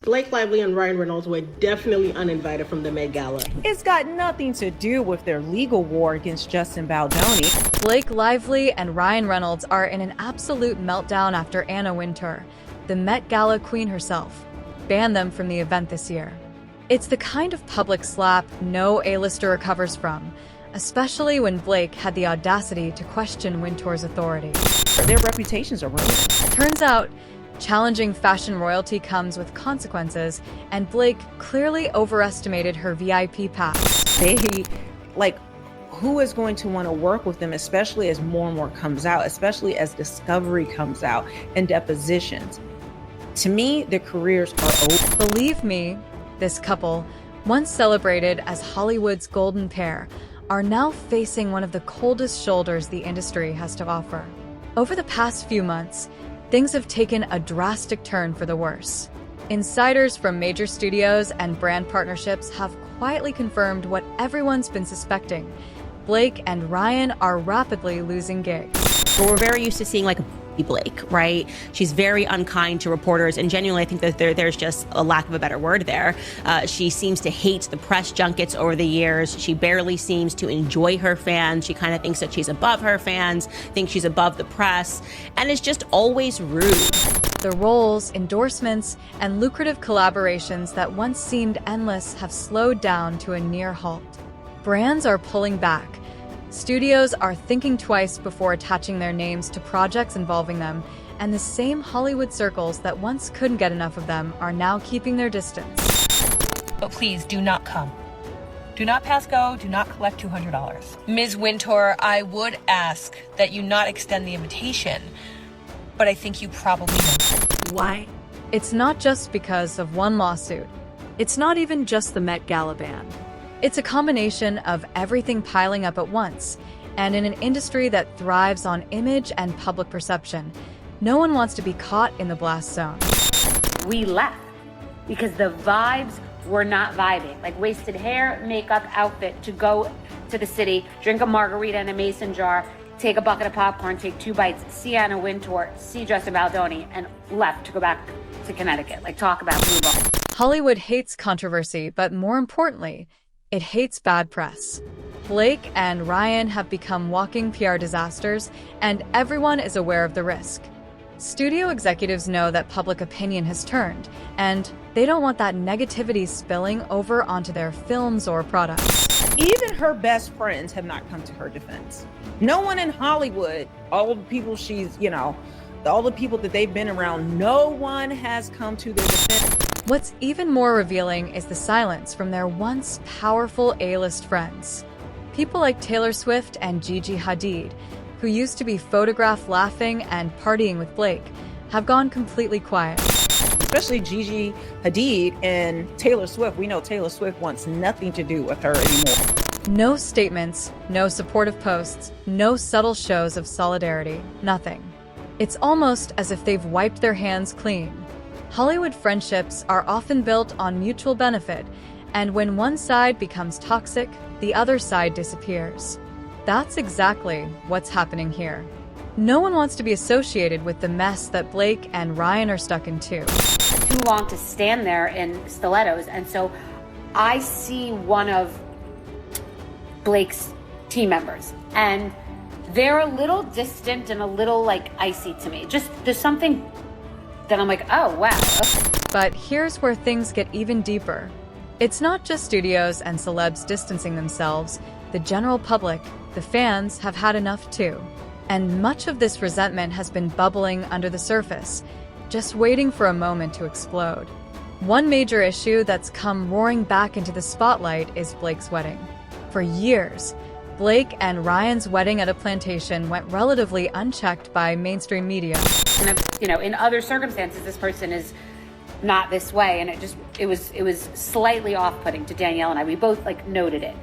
Blake Lively and Ryan Reynolds were definitely uninvited from the Met Gala. It's got nothing to do with their legal war against Justin Baldoni. Blake Lively and Ryan Reynolds are in an absolute meltdown after Anna Wintour, the Met Gala queen herself, banned them from the event this year. It's the kind of public slap no A-lister recovers from, especially when Blake had the audacity to question Wintour's authority. Their reputations are ruined. Turns out, challenging fashion royalty comes with consequences, and Blake clearly overestimated her VIP pass. Who is going to want to work with them, especially as more and more comes out, especially as discovery comes out and depositions? To me, their careers are over. Believe me, this couple, once celebrated as Hollywood's golden pair, are now facing one of the coldest shoulders the industry has to offer. Over the past few months, things have taken a drastic turn for the worse. Insiders from major studios and brand partnerships have quietly confirmed what everyone's been suspecting. Blake and Ryan are rapidly losing gigs. But we're very used to seeing Blake, right? She's very unkind to reporters, and genuinely I think that there's just a lack of a better word there. She seems to hate the press junkets over the years. She barely seems to enjoy her fans. She kind of thinks that she's above her fans, thinks she's above the press, and is just always rude. The roles, endorsements, and lucrative collaborations that once seemed endless have slowed down to a near halt. Brands are pulling back. Studios are thinking twice before attaching their names to projects involving them, and the same Hollywood circles that once couldn't get enough of them are now keeping their distance. But please do not come. Do not pass go, do not collect $200. Ms. Wintour, I would ask that you not extend the invitation, but I think you probably know. Why? It's not just because of one lawsuit. It's not even just the Met Gala ban. It's a combination of everything piling up at once, and in an industry that thrives on image and public perception, no one wants to be caught in the blast zone. We left because the vibes were not vibing. Like wasted hair, makeup, outfit to go to the city, drink a margarita in a mason jar, take a bucket of popcorn, take 2 bites, see Anna Wintour, see Justin Baldoni, and left to go back to Connecticut. Talk about blue ball. Hollywood hates controversy, but more importantly, it hates bad press. Blake and Ryan have become walking PR disasters, and everyone is aware of the risk. Studio executives know that public opinion has turned, and they don't want that negativity spilling over onto their films or products. Even her best friends have not come to her defense. No one in Hollywood, all the people all the people that they've been around, no one has come to their defense. What's even more revealing is the silence from their once powerful A-list friends. People like Taylor Swift and Gigi Hadid, who used to be photographed laughing and partying with Blake, have gone completely quiet. Especially Gigi Hadid and Taylor Swift. We know Taylor Swift wants nothing to do with her anymore. No statements, no supportive posts, no subtle shows of solidarity, nothing. It's almost as if they've wiped their hands clean. Hollywood friendships are often built on mutual benefit, and when one side becomes toxic, the other side disappears. That's exactly what's happening here. No one wants to be associated with the mess that Blake and Ryan are stuck in too. Too long to stand there in stilettos, and so I see one of Blake's team members, and they're a little distant and a little icy to me. Just there's something that I'm like, oh, wow. But here's where things get even deeper. It's not just studios and celebs distancing themselves. The general public, the fans, have had enough too. And much of this resentment has been bubbling under the surface, just waiting for a moment to explode. One major issue that's come roaring back into the spotlight is Blake's wedding. For years, Blake and Ryan's wedding at a plantation went relatively unchecked by mainstream media. In other circumstances, this person is not this way, and it was slightly off-putting to Danielle and I. We both noted it,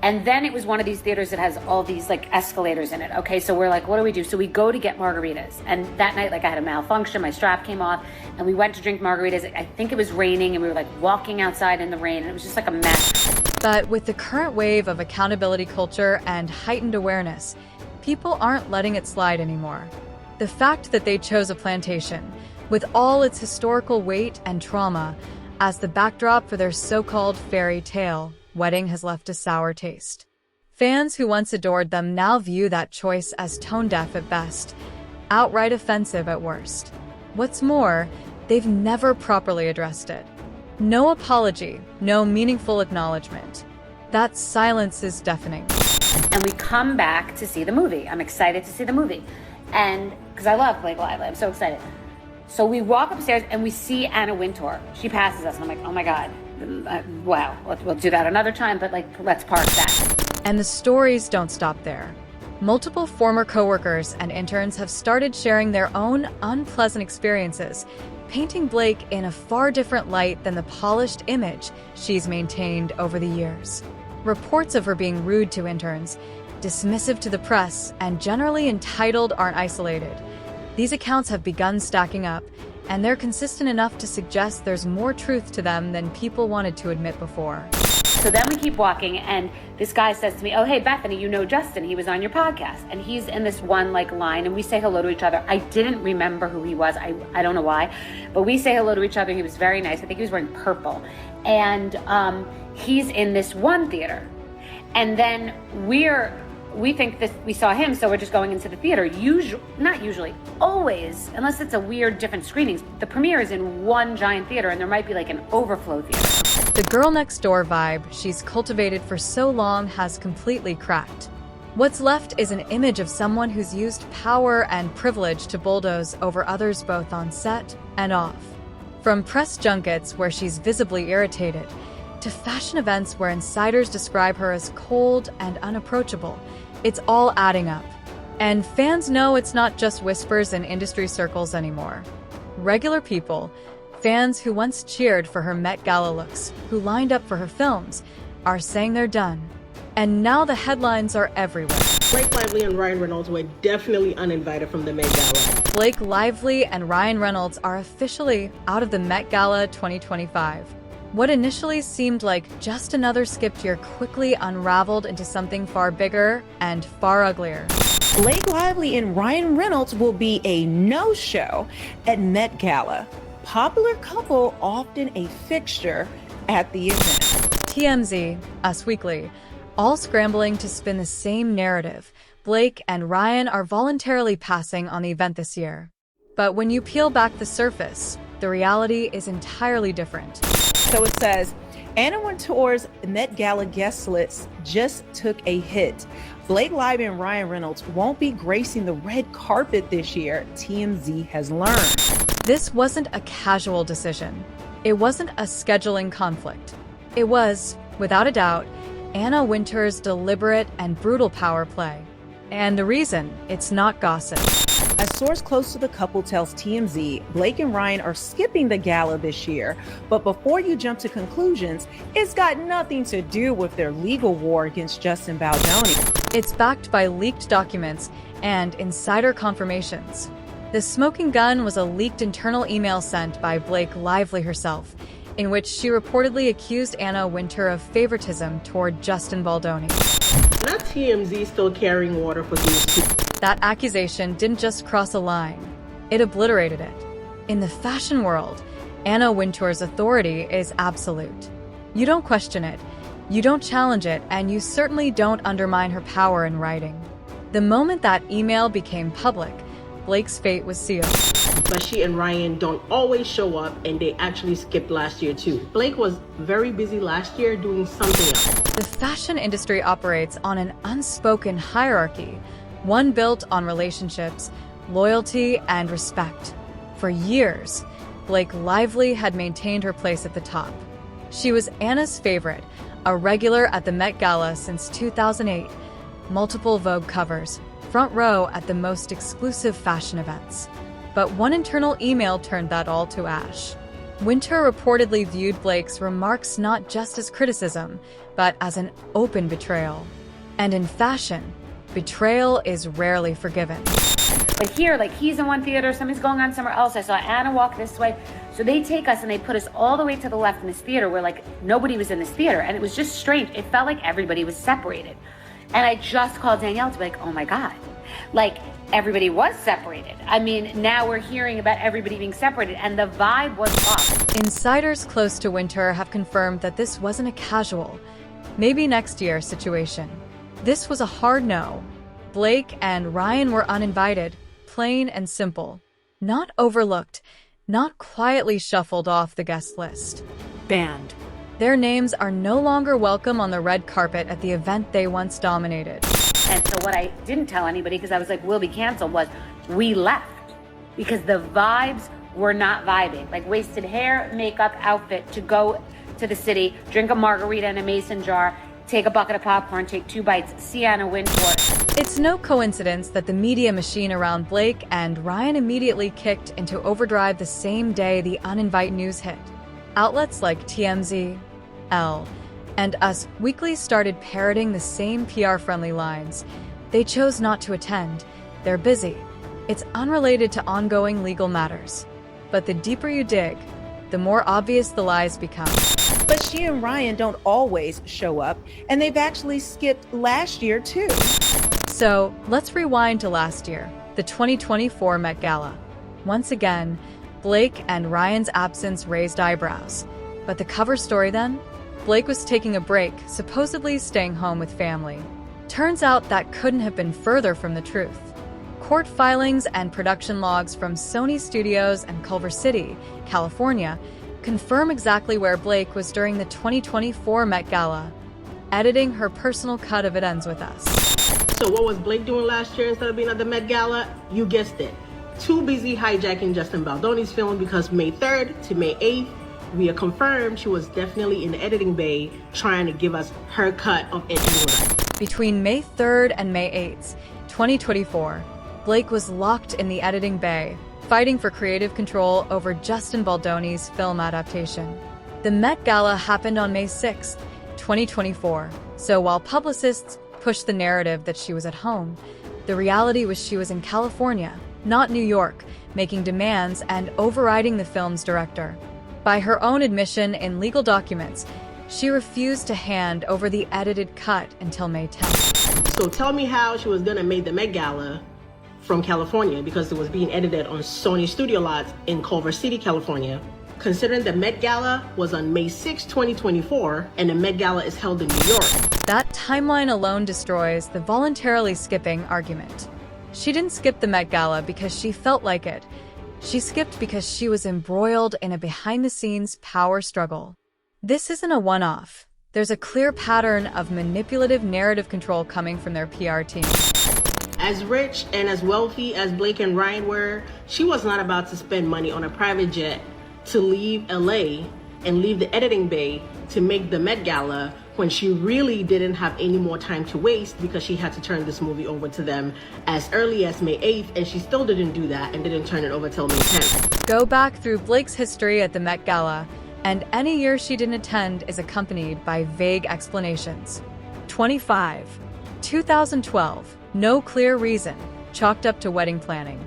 and then it was one of these theaters that has all these escalators in it. Okay, so we're like, what do we do? So we go to get margaritas, and that night I had a malfunction, my strap came off, and we went to drink margaritas. I think it was raining, and we were walking outside in the rain, and it was just a mess. But with the current wave of accountability culture and heightened awareness, people aren't letting it slide anymore. The fact that they chose a plantation, with all its historical weight and trauma, as the backdrop for their so-called fairy tale wedding has left a sour taste. Fans who once adored them now view that choice as tone-deaf at best, outright offensive at worst. What's more, they've never properly addressed it. No apology, no meaningful acknowledgement. That silence is deafening. And we come back to see the movie. I'm excited to see the movie. And because I love Blake Lively, I'm so excited. So we walk upstairs and we see Anna Wintour. She passes us and I'm like, oh my God, wow, we'll do that another time, but like, let's park that. And the stories don't stop there. Multiple former coworkers and interns have started sharing their own unpleasant experiences, painting Blake in a far different light than the polished image she's maintained over the years. Reports of her being rude to interns, dismissive to the press, and generally entitled aren't isolated. These accounts have begun stacking up, and they're consistent enough to suggest there's more truth to them than people wanted to admit before. So then we keep walking, and this guy says to me, oh, hey, Bethany, you know Justin. He was on your podcast. And he's in this one line, and we say hello to each other. I didn't remember who he was. I don't know why. But we say hello to each other. He was very nice. I think he was wearing purple. And he's in this one theater. And then we think that we saw him, so we're just going into the theater. Not usually, always, unless it's a weird different screenings. The premiere is in one giant theater, and there might be like an overflow theater. The girl next door vibe she's cultivated for so long has completely cracked. What's left is an image of someone who's used power and privilege to bulldoze over others both on set and off. From press junkets where she's visibly irritated, to fashion events where insiders describe her as cold and unapproachable, it's all adding up. And fans know it's not just whispers in industry circles anymore. Regular people, fans who once cheered for her Met Gala looks, who lined up for her films, are saying they're done. And now the headlines are everywhere. Blake Lively and Ryan Reynolds were definitely uninvited from the Met Gala. Blake Lively and Ryan Reynolds are officially out of the Met Gala 2025. What initially seemed like just another skip year quickly unraveled into something far bigger and far uglier. Blake Lively and Ryan Reynolds will be a no-show at Met Gala. Popular couple often a fixture at the event. TMZ, Us Weekly, all scrambling to spin the same narrative. Blake and Ryan are voluntarily passing on the event this year. But when you peel back the surface, the reality is entirely different. So it says, Anna Wintour's Met Gala guest list just took a hit. Blake Lively and Ryan Reynolds won't be gracing the red carpet this year, TMZ has learned. This wasn't a casual decision. It wasn't a scheduling conflict. It was, without a doubt, Anna Wintour's deliberate and brutal power play. And the reason, it's not gossip. A source close to the couple tells TMZ Blake and Ryan are skipping the gala this year, but before you jump to conclusions, it's got nothing to do with their legal war against Justin Baldoni. It's backed by leaked documents and insider confirmations. The smoking gun was a leaked internal email sent by Blake Lively herself, in which she reportedly accused Anna Wintour of favoritism toward Justin Baldoni. Not TMZ still carrying water for these two. That accusation didn't just cross a line, it obliterated it. In the fashion world, Anna Wintour's authority is absolute. You don't question it, you don't challenge it, and you certainly don't undermine her power in writing. The moment that email became public, Blake's fate was sealed. But she and Ryan don't always show up, and they actually skipped last year too. Blake was very busy last year doing something else. The fashion industry operates on an unspoken hierarchy, one built on relationships, loyalty, and respect. For years, Blake Lively had maintained her place at the top. She was Anna's favorite, a regular at the Met Gala since 2008, multiple Vogue covers, front row at the most exclusive fashion events. But one internal email turned that all to ash. Wintour reportedly viewed Blake's remarks not just as criticism, but as an open betrayal. And in fashion, betrayal is rarely forgiven. But here, like, he's in one theater, something's going on somewhere else. I saw Anna walk this way. So they take us and they put us all the way to the left in this theater where, like, nobody was in this theater. And it was just strange. It felt like everybody was separated. And I just called Danielle to be like, oh my God. Like, everybody was separated. I mean, now we're hearing about everybody being separated, and the vibe was off. Insiders close to Wintour have confirmed that this wasn't a casual, maybe next year situation. This was a hard no. Blake and Ryan were uninvited, plain and simple. Not overlooked, not quietly shuffled off the guest list. Banned. Their names are no longer welcome on the red carpet at the event they once dominated. And so what I didn't tell anybody, because I was like, we'll be canceled, was we left. Because the vibes were not vibing. Like wasted hair, makeup, outfit to go to the city, drink a margarita in a mason jar, take a bucket of popcorn, take 2 bites, see Anna Wintour. It's no coincidence that the media machine around Blake and Ryan immediately kicked into overdrive the same day the uninvited news hit. Outlets like TMZ, Elle, and Us Weekly started parroting the same PR-friendly lines. They chose not to attend. They're busy. It's unrelated to ongoing legal matters. But the deeper you dig, the more obvious the lies become. But she and Ryan don't always show up, and they've actually skipped last year too. So let's rewind to last year, the 2024 Met Gala. Once again, Blake and Ryan's absence raised eyebrows. But the cover story then? Blake was taking a break, supposedly staying home with family. Turns out that couldn't have been further from the truth. Court filings and production logs from Sony Studios and Culver City, California, confirm exactly where Blake was during the 2024 Met Gala, editing her personal cut of It Ends With Us. So what was Blake doing last year instead of being at the Met Gala? You guessed it. Too busy hijacking Justin Baldoni's film, because May 3rd to May 8th, we are confirmed she was definitely in the editing bay trying to give us her cut of It Ends With Us. Between May 3rd and May 8th, 2024, Blake was locked in the editing bay, fighting for creative control over Justin Baldoni's film adaptation. The Met Gala happened on May 6th, 2024, so while publicists pushed the narrative that she was at home, the reality was she was in California, not New York, making demands and overriding the film's director. By her own admission in legal documents, she refused to hand over the edited cut until May 10th. So tell me how she was gonna make the Met Gala from California, because it was being edited on Sony studio lots in Culver City, California. Considering the Met Gala was on May 6, 2024, and the Met Gala is held in New York. That timeline alone destroys the voluntarily skipping argument. She didn't skip the Met Gala because she felt like it. She skipped because she was embroiled in a behind-the-scenes power struggle. This isn't a one-off. There's a clear pattern of manipulative narrative control coming from their PR team. As rich and as wealthy as Blake and Ryan were, she was not about to spend money on a private jet to leave LA and leave the editing bay to make the Met Gala, when she really didn't have any more time to waste, because she had to turn this movie over to them as early as May 8th, and she still didn't do that and didn't turn it over till May 10th. Go back through Blake's history at the Met Gala, and any year she didn't attend is accompanied by vague explanations. 25. 2012, no clear reason, chalked up to wedding planning.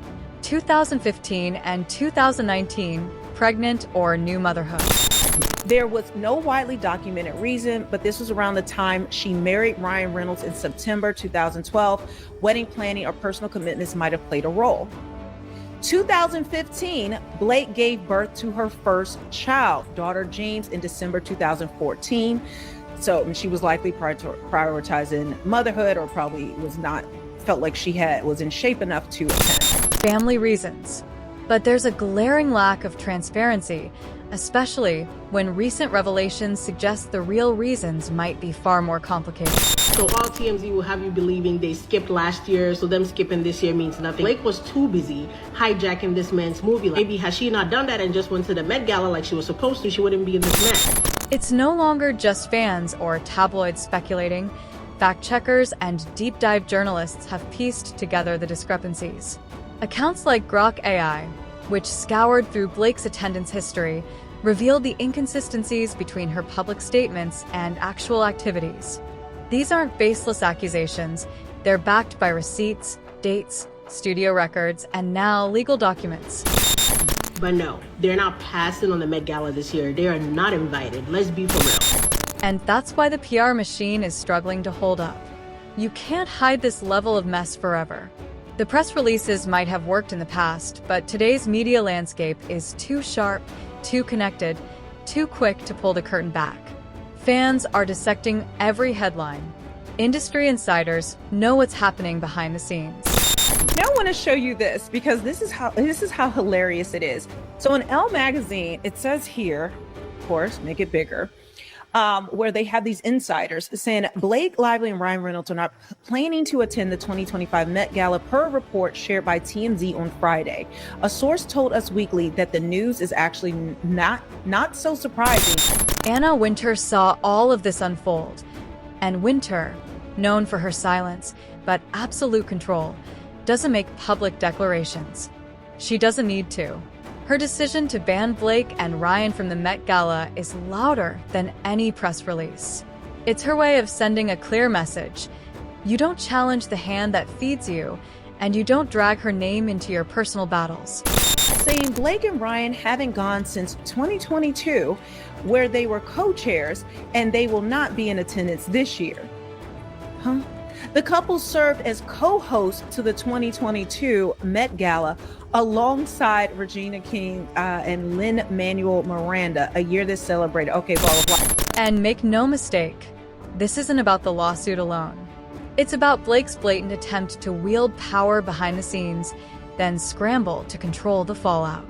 2015 and 2019, pregnant or new motherhood. There was no widely documented reason, but this was around the time she married Ryan Reynolds in September 2012. Wedding planning or personal commitments might have played a role. 2015, Blake gave birth to her first child, daughter James, in December 2014. So she was likely prioritizing motherhood, or probably felt like she was in shape enough to attend. Family reasons. But there's a glaring lack of transparency, especially when recent revelations suggest the real reasons might be far more complicated. So all TMZ will have you believing they skipped last year, so them skipping this year means nothing. Blake was too busy hijacking this man's movie. Maybe had she not done that and just went to the Met Gala like she was supposed to, she wouldn't be in this mess. It's no longer just fans or tabloids speculating. Fact checkers and deep dive journalists have pieced together the discrepancies. Accounts like Grok AI, which scoured through Blake's attendance history, revealed the inconsistencies between her public statements and actual activities. These aren't baseless accusations. They're backed by receipts, dates, studio records, and now legal documents. But no, they're not passing on the Met Gala this year. They are not invited. Let's be for real. And that's why the PR machine is struggling to hold up. You can't hide this level of mess forever. The press releases might have worked in the past, but today's media landscape is too sharp, too connected, too quick to pull the curtain back. Fans are dissecting every headline. Industry insiders know what's happening behind the scenes. Now I want to show you this because this is how hilarious it is. So in Elle magazine, it says here, of course, make it bigger, where they have these insiders saying Blake Lively and Ryan Reynolds are not planning to attend the 2025 Met Gala per report shared by TMZ on Friday. A source told Us Weekly that the news is actually not so surprising. Anna Wintour saw all of this unfold. And Wintour, known for her silence but absolute control, doesn't make public declarations. She doesn't need to. Her decision to ban Blake and Ryan from the Met Gala is louder than any press release. It's her way of sending a clear message. You don't challenge the hand that feeds you, and you don't drag her name into your personal battles. Saying Blake and Ryan haven't gone since 2022, where they were co-chairs, and they will not be in attendance this year. Huh? The couple served as co-hosts to the 2022 Met Gala alongside Regina King and Lin-Manuel Miranda, a year that celebrated. Okay, blah, blah, blah. And make no mistake, this isn't about the lawsuit alone. It's about Blake's blatant attempt to wield power behind the scenes, then scramble to control the fallout.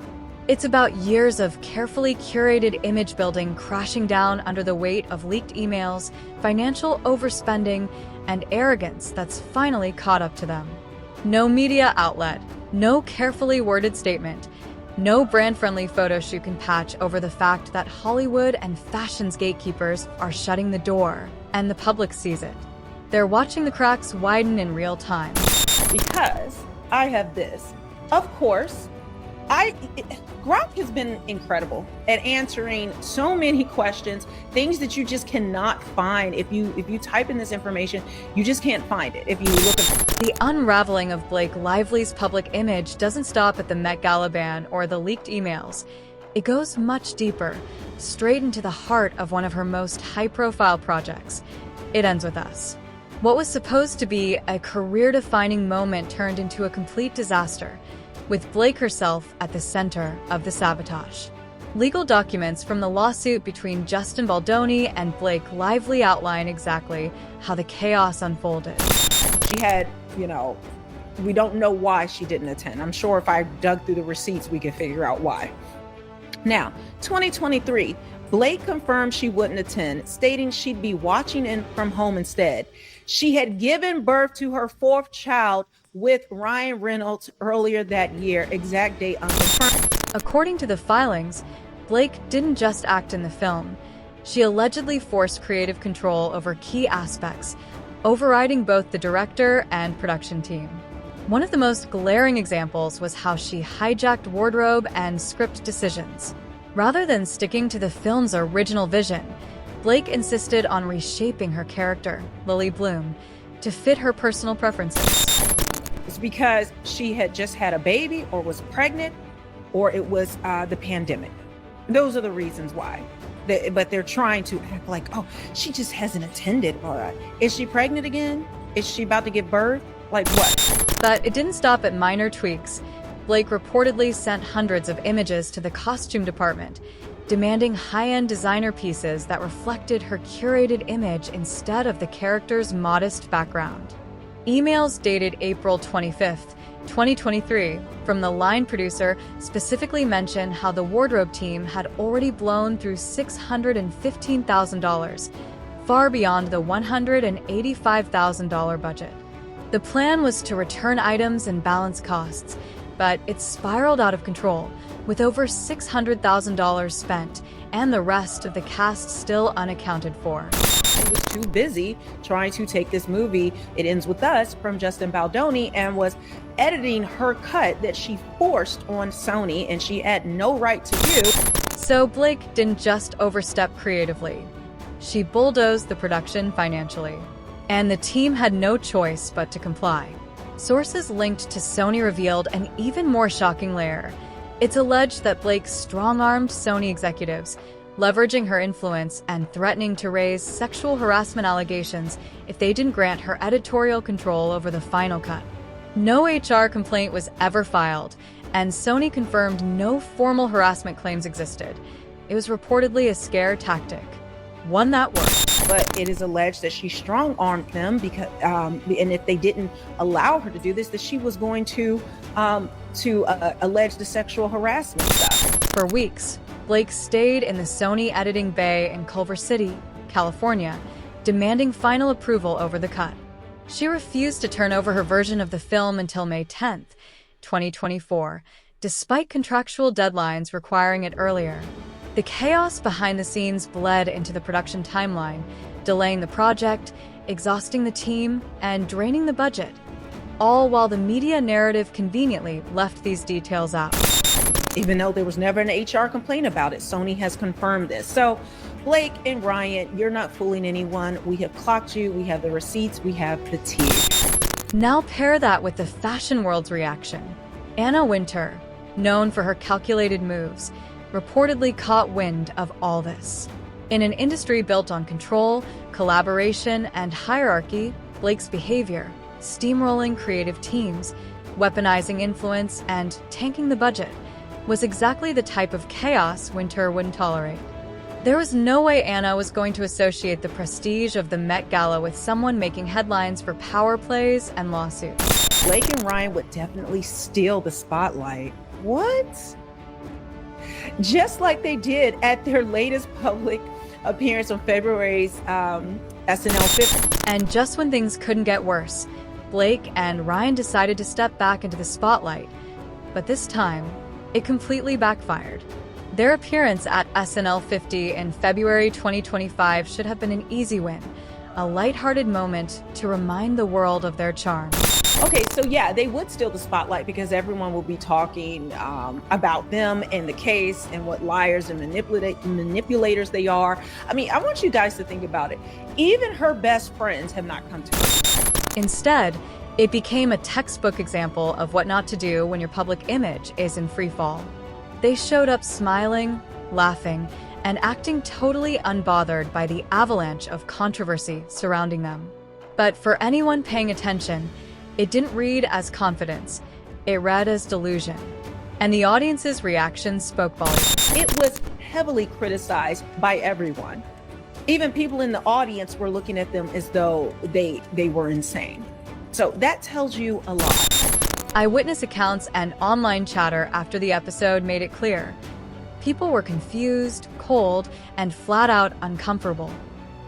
It's about years of carefully curated image building crashing down under the weight of leaked emails, financial overspending, and arrogance that's finally caught up to them. No media outlet, no carefully worded statement, no brand-friendly photo shoot can patch over the fact that Hollywood and fashion's gatekeepers are shutting the door, and the public sees it. They're watching the cracks widen in real time. Because I have this. Of course, Grok has been incredible at answering so many questions, things that you just cannot find. If you type in this information, you just can't find it. If you look at the unraveling of Blake Lively's public image doesn't stop at the Met Gala ban or the leaked emails. It goes much deeper, straight into the heart of one of her most high-profile projects. It ends with us. What was supposed to be a career-defining moment turned into a complete disaster, with Blake herself at the center of the sabotage. Legal documents from the lawsuit between Justin Baldoni and Blake Lively outline exactly how the chaos unfolded. She had, we don't know why she didn't attend. I'm sure if I dug through the receipts, we could figure out why. Now, 2023, Blake confirmed she wouldn't attend, stating she'd be watching in from home instead. She had given birth to her fourth child with Ryan Reynolds earlier that year, exact date unconfirmed. According to the filings, Blake didn't just act in the film. She allegedly forced creative control over key aspects, overriding both the director and production team. One of the most glaring examples was how she hijacked wardrobe and script decisions. Rather than sticking to the film's original vision, Blake insisted on reshaping her character, Lily Bloom, to fit her personal preferences. It's because she had just had a baby or was pregnant, or it was the pandemic. Those are the reasons why. But they're trying to act like, oh, she just hasn't attended. Is she pregnant again? Is she about to give birth? Like what? But it didn't stop at minor tweaks. Blake reportedly sent hundreds of images to the costume department, demanding high-end designer pieces that reflected her curated image instead of the character's modest background. Emails dated April 25th, 2023, from the line producer specifically mention how the wardrobe team had already blown through $615,000, far beyond the $185,000 budget. The plan was to return items and balance costs, but it spiraled out of control, with over $600,000 spent and the rest of the cast still unaccounted for. She was too busy trying to take this movie, It Ends With Us, from Justin Baldoni, and was editing her cut that she forced on Sony and she had no right to do. So Blake didn't just overstep creatively. She bulldozed the production financially. And the team had no choice but to comply. Sources linked to Sony revealed an even more shocking layer. It's alleged that Blake strong-armed Sony executives, leveraging her influence and threatening to raise sexual harassment allegations if they didn't grant her editorial control over the final cut. No HR complaint was ever filed, and Sony confirmed no formal harassment claims existed. It was reportedly a scare tactic, one that worked. But it is alleged that she strong-armed them because, and if they didn't allow her to do this, that she was going to allege the sexual harassment stuff. For weeks, Blake stayed in the Sony editing bay in Culver City, California, demanding final approval over the cut. She refused to turn over her version of the film until May 10th, 2024, despite contractual deadlines requiring it earlier. The chaos behind the scenes bled into the production timeline, delaying the project, exhausting the team, and draining the budget, all while the media narrative conveniently left these details out. Even though there was never an HR complaint about it, Sony has confirmed this. So, Blake and Ryan, you're not fooling anyone. We have clocked you, we have the receipts, we have the tea. Now pair that with the fashion world's reaction. Anna Wintour, known for her calculated moves, reportedly caught wind of all this. In an industry built on control, collaboration, and hierarchy, Blake's behavior, steamrolling creative teams, weaponizing influence, and tanking the budget, was exactly the type of chaos Wintour wouldn't tolerate. There was no way Anna was going to associate the prestige of the Met Gala with someone making headlines for power plays and lawsuits. Blake and Ryan would definitely steal the spotlight. What? Just like they did at their latest public appearance on February's SNL 50. And just when things couldn't get worse, Blake and Ryan decided to step back into the spotlight. But this time, it completely backfired. Their appearance at SNL 50 in February 2025 should have been an easy win, a lighthearted moment to remind the world of their charm. Okay, so yeah, they would steal the spotlight because everyone will be talking about them and the case and what liars and manipulators they are. I mean, I want you guys to think about it. Even her best friends have not come to her. Instead, it became a textbook example of what not to do when your public image is in free fall. They showed up smiling, laughing, and acting totally unbothered by the avalanche of controversy surrounding them. But for anyone paying attention, it didn't read as confidence, it read as delusion. And the audience's reaction spoke volumes. It was heavily criticized by everyone. Even people in the audience were looking at them as though they were insane. So that tells you a lot. Eyewitness accounts and online chatter after the episode made it clear. People were confused, cold, and flat out uncomfortable.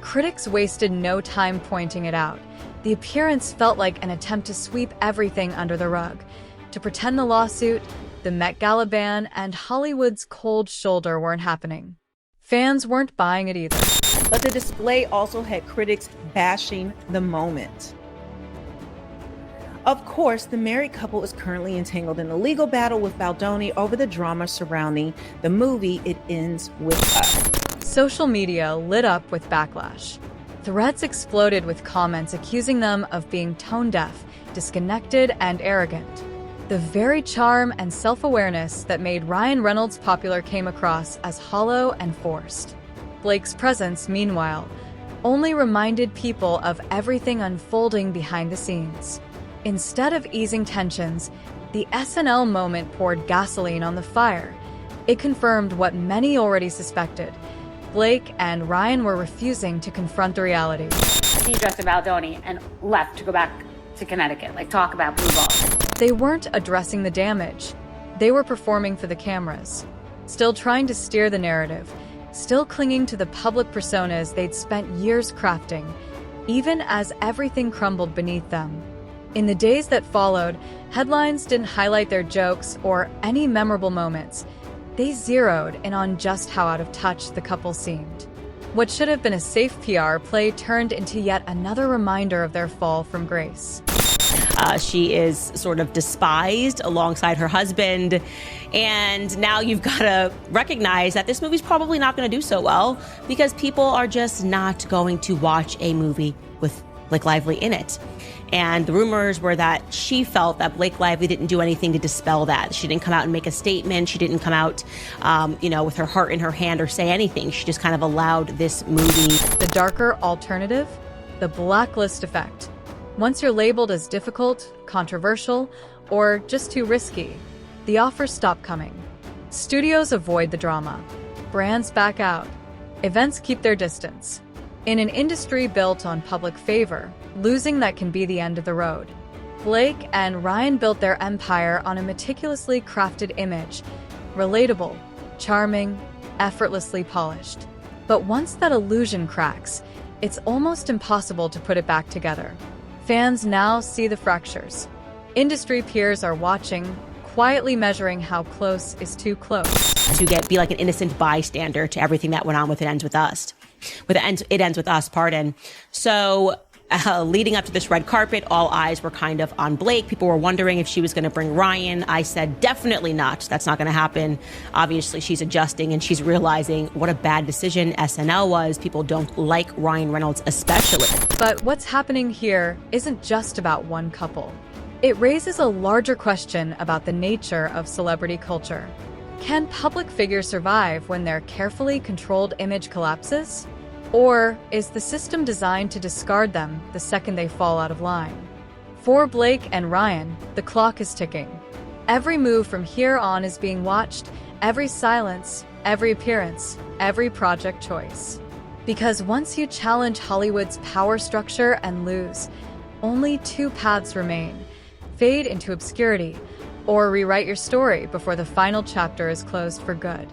Critics wasted no time pointing it out. The appearance felt like an attempt to sweep everything under the rug, to pretend the lawsuit, the Met Gala ban, and Hollywood's cold shoulder weren't happening. Fans weren't buying it either. But the display also had critics bashing the moment. Of course, the married couple is currently entangled in a legal battle with Baldoni over the drama surrounding the movie It Ends With Us. Social media lit up with backlash. Threads exploded with comments accusing them of being tone-deaf, disconnected, and arrogant. The very charm and self-awareness that made Ryan Reynolds popular came across as hollow and forced. Blake's presence, meanwhile, only reminded people of everything unfolding behind the scenes. Instead of easing tensions, the SNL moment poured gasoline on the fire. It confirmed what many already suspected. Blake and Ryan were refusing to confront the reality. He dressed in Baldoni and left to go back to Connecticut, talk about blue balls. They weren't addressing the damage. They were performing for the cameras, still trying to steer the narrative, still clinging to the public personas they'd spent years crafting, even as everything crumbled beneath them. In the days that followed, headlines didn't highlight their jokes or any memorable moments. They zeroed in on just how out of touch the couple seemed. What should have been a safe PR play turned into yet another reminder of their fall from grace. She is sort of despised alongside her husband. And now you've got to recognize that this movie's probably not going to do so well because people are just not going to watch a movie with Blake Lively in it. And the rumors were that she felt that Blake Lively didn't do anything to dispel that. She didn't come out and make a statement. She didn't come out, with her heart in her hand or say anything. She just kind of allowed this movie. The darker alternative? The blacklist effect. Once you're labeled as difficult, controversial, or just too risky, the offers stop coming. Studios avoid the drama. Brands back out. Events keep their distance. In an industry built on public favor, losing that can be the end of the road. Blake and Ryan built their empire on a meticulously crafted image, relatable, charming, effortlessly polished. But once that illusion cracks, it's almost impossible to put it back together. Fans now see the fractures. Industry peers are watching, quietly measuring how close is too close. To be like an innocent bystander to everything that went on with It Ends With Us. It Ends With Us, pardon. So leading up to this red carpet, all eyes were kind of on Blake. People were wondering if she was going to bring Ryan. I said, definitely not. That's not going to happen. Obviously, she's adjusting and she's realizing what a bad decision SNL was. People don't like Ryan Reynolds especially. But what's happening here isn't just about one couple. It raises a larger question about the nature of celebrity culture. Can public figures survive when their carefully controlled image collapses? Or is the system designed to discard them the second they fall out of line? For Blake and Ryan, the clock is ticking. Every move from here on is being watched, every silence, every appearance, every project choice. Because once you challenge Hollywood's power structure and lose, only two paths remain: fade into obscurity, or rewrite your story before the final chapter is closed for good.